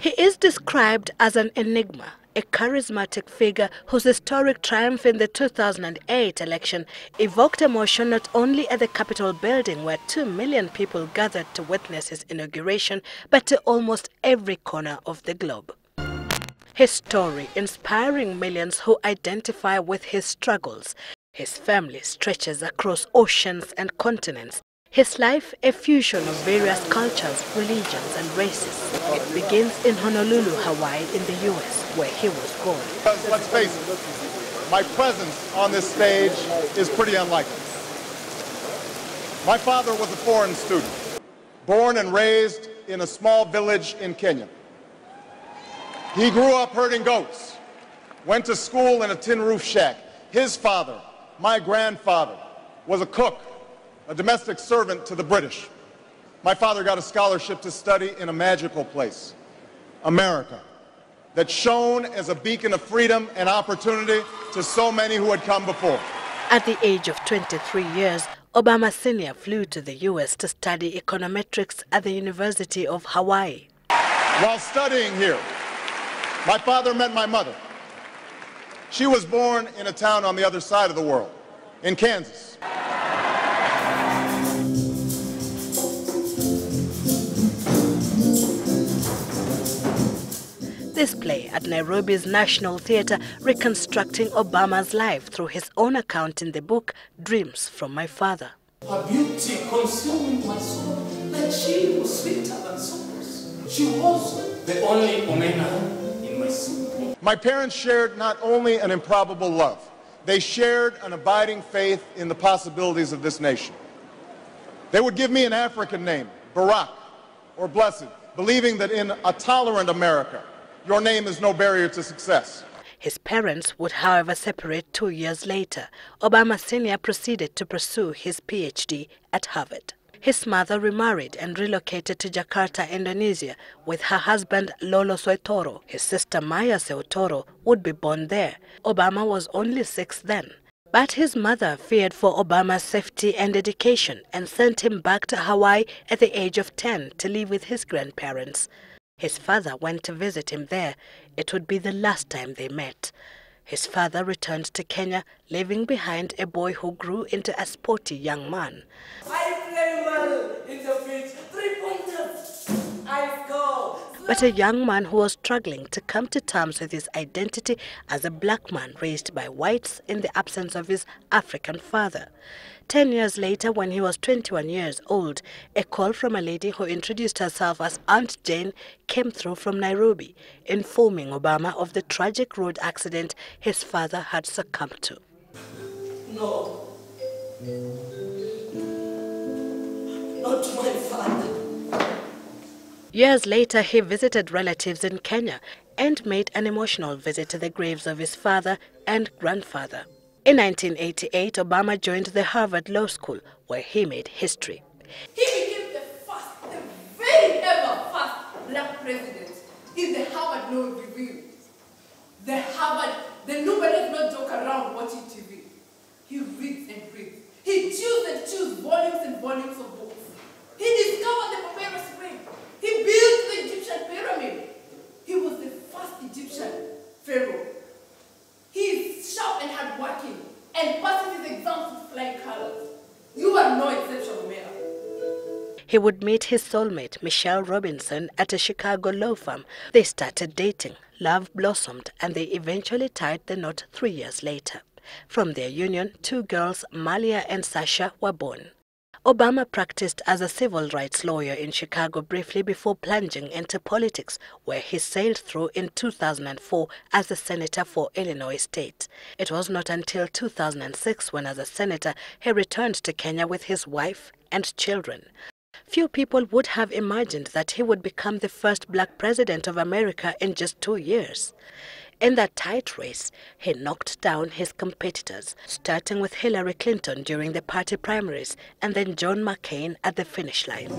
He is described as an enigma, a charismatic figure whose historic triumph in the 2008 election evoked emotion not only at the Capitol building where 2 million people gathered to witness his inauguration, but to almost every corner of the globe. His story inspiring millions who identify with his struggles. His family stretches across oceans and continents. His life a fusion of various cultures, religions and races. It begins in Honolulu, Hawaii in the US, where he was born. Let's face it, my presence on this stage is pretty unlikely. My father was a foreign student, born and raised in a small village in Kenya. He grew up herding goats, went to school in a tin roof shack. His father, my grandfather, was a cook, a domestic servant to the British. My father got a scholarship to study in a magical place, America, that shone as a beacon of freedom and opportunity to so many who had come before. At the age of 23 years, Obama Sr. flew to the US to study econometrics at the University of Hawaii. While studying here, my father met my mother. She was born in a town on the other side of the world, in Kansas. This play at Nairobi's National Theatre reconstructing Obama's life through his own account in the book Dreams from My Father. Her beauty consuming my soul, like she was sweeter than sorrows. She was the only omena in my soup. My parents shared not only an improbable love, they shared an abiding faith in the possibilities of this nation. They would give me an African name, Barack, or Blessed, believing that in a tolerant America, your name is no barrier to success. His parents would, however, separate 2 years later. Obama Sr. proceeded to pursue his PhD at Harvard. His mother remarried and relocated to Jakarta, Indonesia, with her husband Lolo Soetoro. His sister Maya Soetoro would be born there. Obama was only 6 then. But his mother feared for Obama's safety and education and sent him back to Hawaii at the age of 10 to live with his grandparents. His father went to visit him there. It would be the last time they met. His father returned to Kenya, leaving behind a boy who grew into a sporty young man. I play well in the pitch, 3-pointers, I score. But a young man who was struggling to come to terms with his identity as a black man raised by whites in the absence of his African father. 10 years later, when he was 21 years old, a call from a lady who introduced herself as Aunt Jane came through from Nairobi, informing Obama of the tragic road accident his father had succumbed to. No. Not my father. Years later, he visited relatives in Kenya and made an emotional visit to the graves of his father and grandfather. In 1988, Obama joined the Harvard Law School, where he made history. He became the very ever first black president in the Harvard Law Review. Nobody does not joke around watching TV. He reads and reads. He chews volumes and volumes of books. He discovered the papyrus ring. He built the Egyptian pyramid. He was the first Egyptian pharaoh. He is sharp and hardworking and passes his exams with flying colors. You are no exception, Omera. He would meet his soulmate, Michelle Robinson, at a Chicago law firm. They started dating, love blossomed, and they eventually tied the knot 3 years later. From their union, 2 girls, Malia and Sasha, were born. Obama practiced as a civil rights lawyer in Chicago briefly before plunging into politics, where he sailed through in 2004 as a senator for Illinois State. It was not until 2006 when, as a senator, he returned to Kenya with his wife and children. Few people would have imagined that he would become the first black president of America in just 2 years. In that tight race, he knocked down his competitors, starting with Hillary Clinton during the party primaries and then John McCain at the finish line.